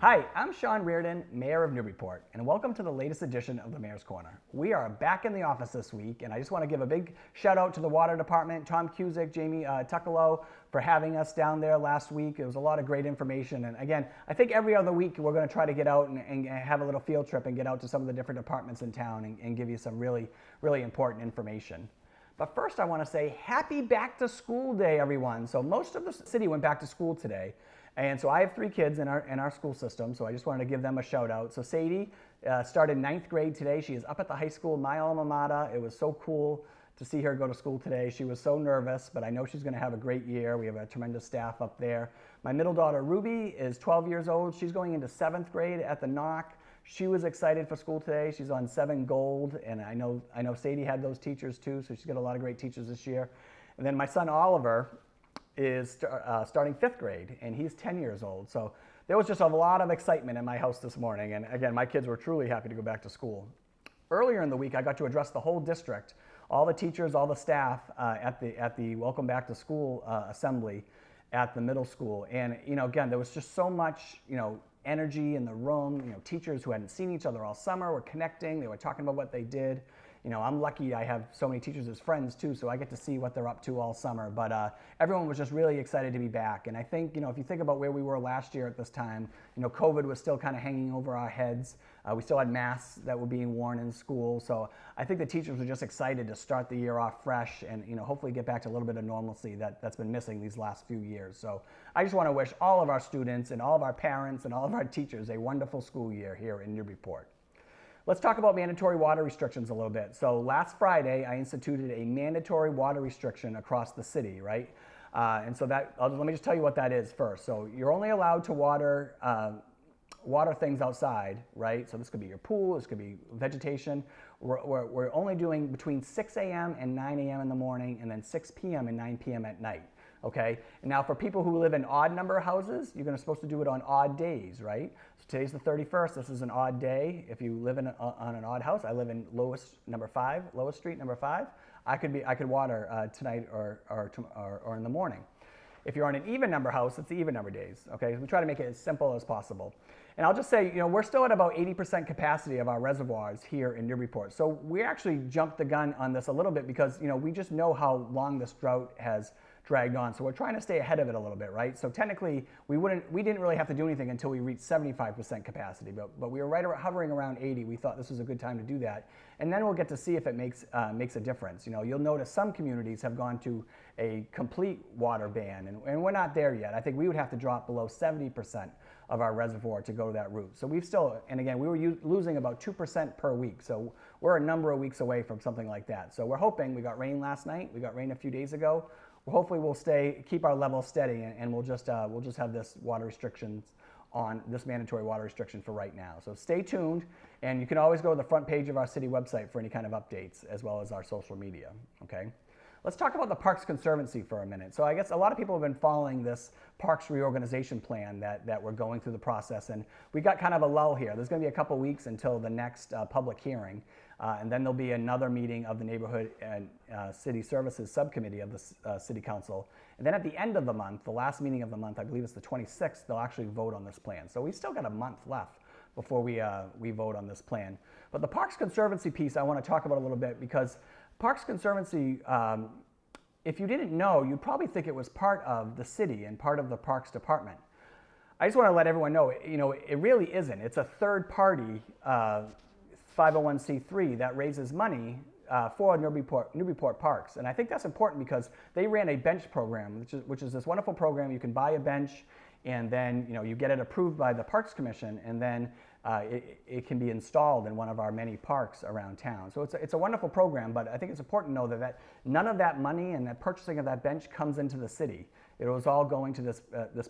Hi, I'm Sean Reardon, Mayor of Newburyport, and welcome to the latest edition of the Mayor's Corner. We are back in the office this week, and I just want to give a big shout out to the Water Department, Tom Cusick, Jamie Tuckalo, for having us down there last week. It was a lot of great information, and again, I think every other week we're going to try to get out and have a little field trip and get out to some of the different departments in town and give you some really important information. But first I want to say happy back to school day, everyone. So most of the city went back to school today. And so I have 3 kids in our school system, so I just wanted to give them a shout out. So Sadie started 9th grade today. She is up at the high school, my alma mater. It was so cool to see her go to school today. She was so nervous, but I know she's going to have a great year. We have a tremendous staff up there. My middle daughter, Ruby, is 12 years old. She's going into 7th grade at the Knock. She was excited for school today. She's on 7 Gold, and I know Sadie had those teachers too, so she's got a lot of great teachers this year. And then my son, Oliver, is starting 5th grade, and he's 10 years old. So there was just a lot of excitement in my house this morning, and again, my kids were truly happy to go back to school. Earlier in the week, I got to address the whole district, all the teachers, all the staff at the Welcome Back to School assembly at the middle school. And again, there was just so much energy in the room. Teachers who hadn't seen each other all summer were connecting. They were talking about what they did. I'm lucky I have so many teachers as friends too, so I get to see what they're up to all summer. But everyone was just really excited to be back. And I think, if you think about where we were last year at this time, COVID was still kind of hanging over our heads. We still had masks that were being worn in school. So I think the teachers were just excited to start the year off fresh and, hopefully get back to a little bit of normalcy that's been missing these last few years. So I just want to wish all of our students and all of our parents and all of our teachers a wonderful school year here in Newburyport. Let's talk about mandatory water restrictions a little bit. So last Friday, I instituted a mandatory water restriction across the city, right? And so let me just tell you what that is first. So you're only allowed to water things outside, right? So this could be your pool, this could be vegetation. We're only doing between 6 a.m. and 9 a.m. in the morning, and then 6 p.m. and 9 p.m. at night. Okay, and now for people who live in odd number of houses, you're supposed to do it on odd days, right? So today's the 31st, this is an odd day. If you live on an odd house, I live in Lois Street, number 5. I could water tonight or in the morning. If you're on an even number house, it's the even number days, okay? We try to make it as simple as possible. And I'll just say, we're still at about 80% capacity of our reservoirs here in Newburyport. So we actually jumped the gun on this a little bit because, we just know how long this drought has dragged on. So we're trying to stay ahead of it a little bit, right? So technically, we didn't really have to do anything until we reached 75% capacity, but we were hovering around 80. We thought this was a good time to do that. And then we'll get to see if it makes a difference. You'll notice some communities have gone to a complete water ban, and we're not there yet. I think we would have to drop below 70% of our reservoir to go that route. So and again, we were losing about 2% per week. So we're a number of weeks away from something like that. So we're hoping. We got rain last night. We got rain a few days ago. Hopefully we'll keep our level steady, and we'll just have this this mandatory water restriction for right now. So stay tuned, and you can always go to the front page of our city website for any kind of updates, as well as our social media, okay? Let's talk about the Parks Conservancy for a minute. So I guess a lot of people have been following this parks reorganization plan that we're going through the process, and we got kind of a lull here. There's going to be a couple weeks until the next public hearing, and then there'll be another meeting of the Neighborhood and City Services Subcommittee of the City Council. And then at the end of the month, the last meeting of the month, I believe it's the 26th, they'll actually vote on this plan. So we still got a month left before we vote on this plan. But the Parks Conservancy piece I want to talk about a little bit, because Parks Conservancy, if you didn't know, you'd probably think it was part of the city and part of the Parks Department. I just want to let everyone know, it really isn't. It's a third-party 501c3 that raises money for Newburyport Parks. And I think that's important because they ran a bench program, which is this wonderful program. You can buy a bench, and then you get it approved by the Parks Commission, and then it can be installed in one of our many parks around town. So it's a wonderful program, but I think it's important to know that none of that money and that purchasing of that bench comes into the city. It was all going to this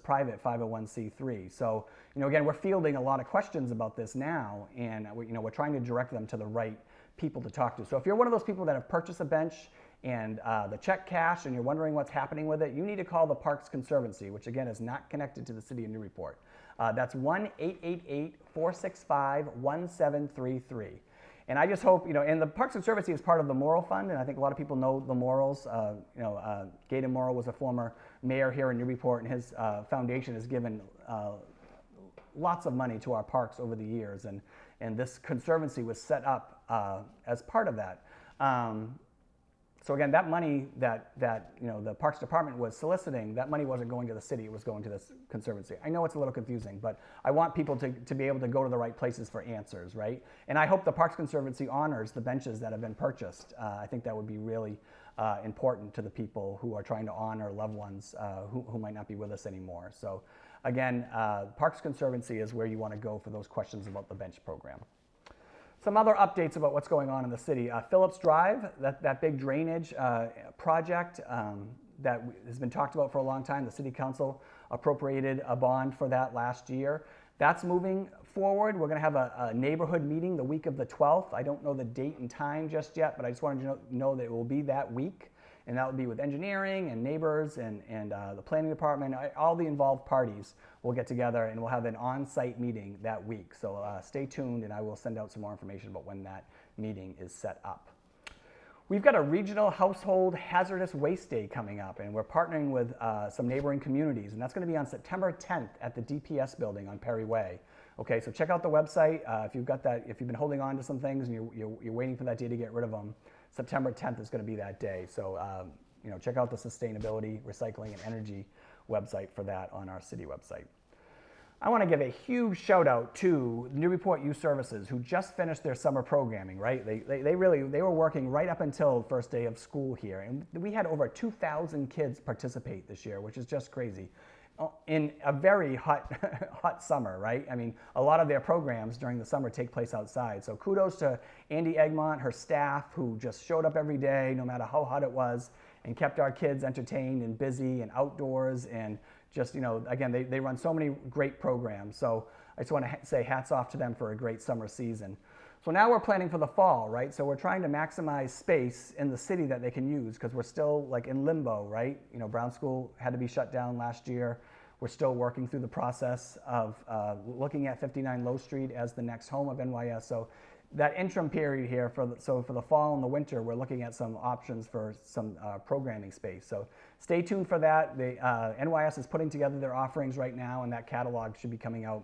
private 501c3. So again, we're fielding a lot of questions about this now, and we're trying to direct them to the right people to talk to. So if you're one of those people that have purchased a bench and the check cashed and you're wondering what's happening with it, you need to call the Parks Conservancy, which again is not connected to the city of Newburyport. That's 1-888-465-1733. And I just hope, and the Parks Conservancy is part of the Morrill Fund, and I think a lot of people know the Morrills. Gaydon Morrill was a former mayor here in Newburyport, and his foundation has given lots of money to our parks over the years, and this Conservancy was set up as part of that. So again, that money that the Parks Department was soliciting, that money wasn't going to the city, it was going to this Conservancy. I know it's a little confusing, but I want people to be able to go to the right places for answers, right? And I hope the Parks Conservancy honors the benches that have been purchased. I think that would be really important to the people who are trying to honor loved ones who might not be with us anymore. So again, Parks Conservancy is where you want to go for those questions about the bench program. Some other updates about what's going on in the city. Phillips Drive, that big drainage project that has been talked about for a long time. The City Council appropriated a bond for that last year. That's moving forward. We're going to have a neighborhood meeting the week of the 12th. I don't know the date and time just yet, but I just wanted you to know that it will be that week. And that will be with engineering and neighbors and the planning department. All the involved parties will get together and we'll have an on-site meeting that week. So stay tuned and I will send out some more information about when that meeting is set up. We've got a regional household hazardous waste day coming up, and we're partnering with some neighboring communities, and that's going to be on September 10th at the DPS building on Perry Way. Okay, so check out the website. If you've been holding on to some things and you're waiting for that day to get rid of them, September 10th is going to be that day. So check out the sustainability, recycling, and energy website for that on our city website. I want to give a huge shout out to Newburyport Youth Services, who just finished their summer programming, right? They were working right up until the first day of school here. And we had over 2,000 kids participate this year, which is just crazy. In a very hot summer, right? I mean, a lot of their programs during the summer take place outside. So kudos to Andy Egmont, her staff, who just showed up every day, no matter how hot it was, and kept our kids entertained and busy and outdoors, and just, again, they run so many great programs. So I just want to say hats off to them for a great summer season. So now we're planning for the fall, right? So we're trying to maximize space in the city that they can use, because we're still like in limbo, right? Brown School had to be shut down last year. We're still working through the process of looking at 59 Low Street as the next home of NYS. So that interim period here, for the fall and the winter, we're looking at some options for some programming space. So stay tuned for that. NYS is putting together their offerings right now, and that catalog should be coming out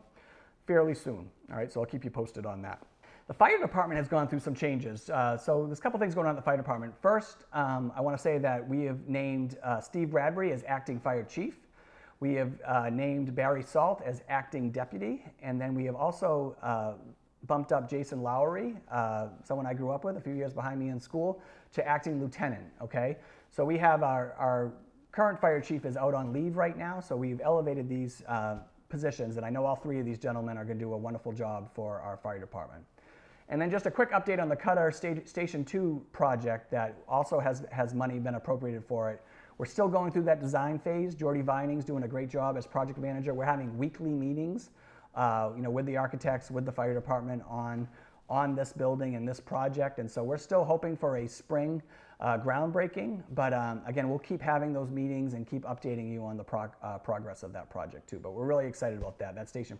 fairly soon. All right, so I'll keep you posted on that. The fire department has gone through some changes. So there's a couple things going on at the fire department. First, I want to say that we have named Steve Bradbury as acting fire chief. We have named Barry Salt as acting deputy. And then we have also bumped up Jason Lowry, someone I grew up with a few years behind me in school, to acting lieutenant, okay? So we have our current fire chief is out on leave right now, so we've elevated these positions, and I know all three of these gentlemen are going to do a wonderful job for our fire department. And then just a quick update on the Cutter Station 2 project that also has money been appropriated for it. We're still going through that design phase. Jordy Vining's doing a great job as project manager. We're having weekly meetings with the architects, with the fire department on this building and this project. And so we're still hoping for a spring groundbreaking, but again, we'll keep having those meetings and keep updating you on the progress of that project too. But we're really excited about that. That Station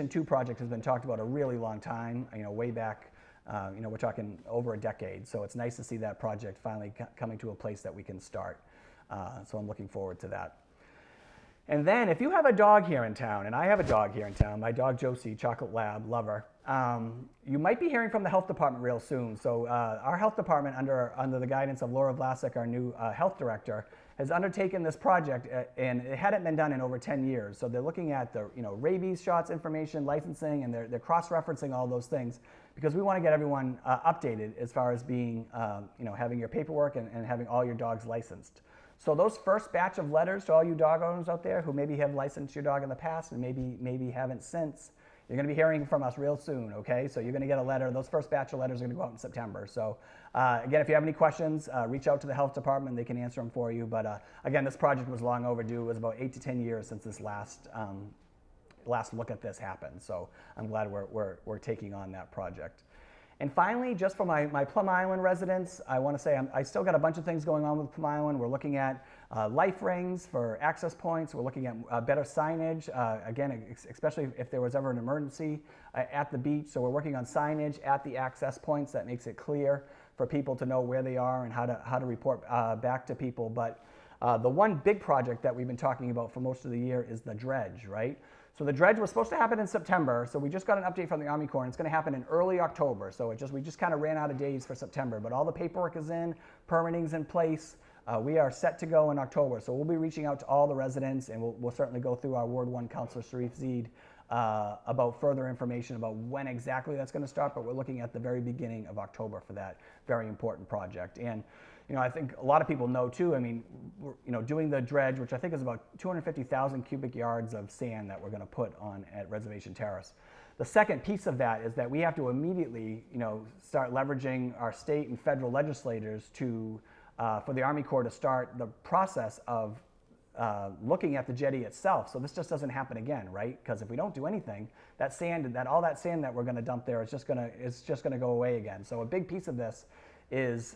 2 project has been talked about a really long time, way back, we're talking over a decade. So it's nice to see that project finally coming to a place that we can start. So I'm looking forward to that. And then if you have a dog here in town, and I have a dog here in town, my dog Josie, Chocolate Lab, lover, you might be hearing from the health department real soon. So our health department, under the guidance of Laura Vlasic, our new health director, has undertaken this project, and it hadn't been done in over 10 years. So they're looking at the rabies shots information, licensing, and they're cross-referencing all those things, because we want to get everyone updated as far as being, having your paperwork and having all your dogs licensed. So those first batch of letters to all you dog owners out there who maybe have licensed your dog in the past and maybe haven't since, you're going to be hearing from us real soon, okay? So you're going to get a letter. Those first batch of letters are going to go out in September. So again, if you have any questions, reach out to the health department. They can answer them for you. But again, this project was long overdue. It was about 8 to 10 years since this last look at this happened. So I'm glad we're taking on that project. And finally, just for my Plum Island residents, I want to say I still got a bunch of things going on with Plum Island. We're looking at life rings for access points. We're looking at better signage, again, especially if there was ever an emergency at the beach. So we're working on signage at the access points that makes it clear for people to know where they are and how to report back to people. But the one big project that we've been talking about for most of the year is the dredge, right? So the dredge was supposed to happen in September, so we just got an update from the Army Corps, and it's going to happen in early October. So we just kind of ran out of days for September, but all the paperwork is in, permitting's in place. We are set to go in October, so we'll be reaching out to all the residents, and we'll certainly go through our Ward 1 Councilor Sharif Zeed about further information about when exactly that's going to start, but we're looking at the very beginning of October for that very important project. And I think a lot of people know too, we're, doing the dredge, which I think is about 250,000 cubic yards of sand that we're going to put on at Reservation Terrace. The second piece of that is that we have to immediately, start leveraging our state and federal legislators for the Army Corps to start the process of looking at the jetty itself, so this just doesn't happen again, right? Because if we don't do anything, all that sand that we're going to dump there is just going to go away again. So a big piece of this is,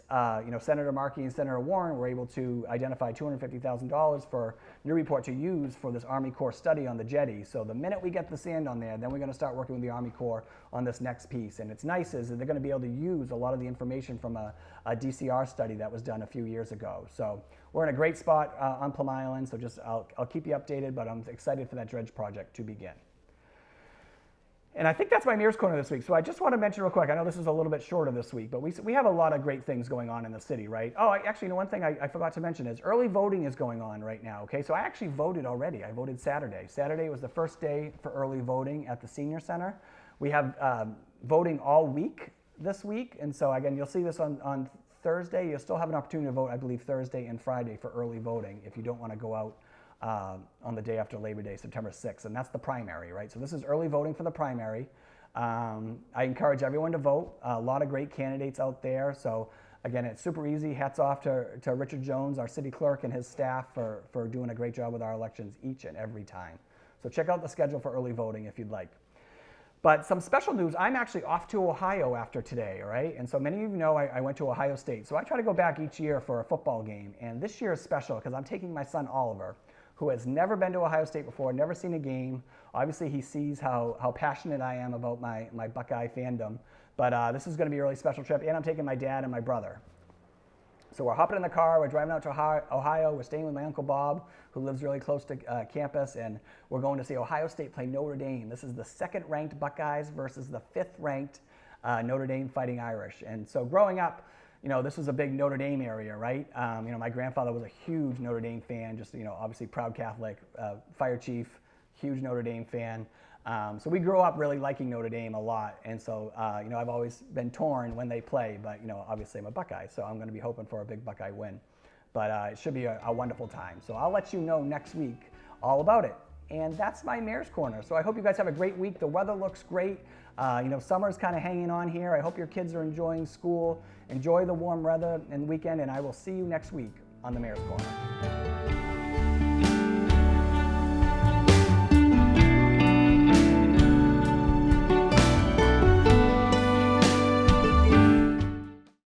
Senator Markey and Senator Warren were able to identify $250,000 for Newburyport to use for this Army Corps study on the jetty. So the minute we get the sand on there, then we're going to start working with the Army Corps on this next piece. And it's nice is that they're going to be able to use a lot of the information from a DCR study that was done a few years ago. So we're in a great spot on Plum Island. So I'll keep you updated, but I'm excited for that dredge project to begin. And I think that's my Mayor's Corner this week. So I just want to mention real quick, I know this is a little bit shorter this week, but we have a lot of great things going on in the city, right? Oh, actually, one thing I forgot to mention is early voting is going on right now, okay? So I actually voted already. I voted Saturday. Saturday was the first day for early voting at the Senior Center. We have voting all week this week. And so again, you'll see this on Thursday. You'll still have an opportunity to vote, I believe, Thursday and Friday for early voting if you don't want to go out on the day after Labor Day, September 6th, and that's the primary, right? So this is early voting for the primary. I encourage everyone to vote. A lot of great candidates out there. So again, it's super easy. Hats off to Richard Jones, our city clerk, and his staff for doing a great job with our elections each and every time. So check out the schedule for early voting if you'd like. But some special news, I'm actually off to Ohio after today, all right? And so many of you know I went to Ohio State. So I try to go back each year for a football game. And this year is special because I'm taking my son Oliver, who has never been to Ohio State before, never seen a game. Obviously, he sees how passionate I am about my Buckeye fandom. But this is going to be a really special trip, and I'm taking my dad and my brother. So we're hopping in the car, we're driving out to Ohio, we're staying with my Uncle Bob, who lives really close to campus, and we're going to see Ohio State play Notre Dame. This is the second-ranked Buckeyes versus the fifth-ranked Notre Dame Fighting Irish. And so growing up, this was a big Notre Dame area, right? My grandfather was a huge Notre Dame fan, just, obviously proud Catholic, fire chief, huge Notre Dame fan. So we grew up really liking Notre Dame a lot. And so, I've always been torn when they play, but, obviously I'm a Buckeye, so I'm going to be hoping for a big Buckeye win. But it should be a wonderful time. So I'll let you know next week all about it. And that's my Mayor's Corner. So I hope you guys have a great week. The weather looks great. Summer's kind of hanging on here. I hope your kids are enjoying school. Enjoy the warm weather and weekend, and I will see you next week on the Mayor's Corner.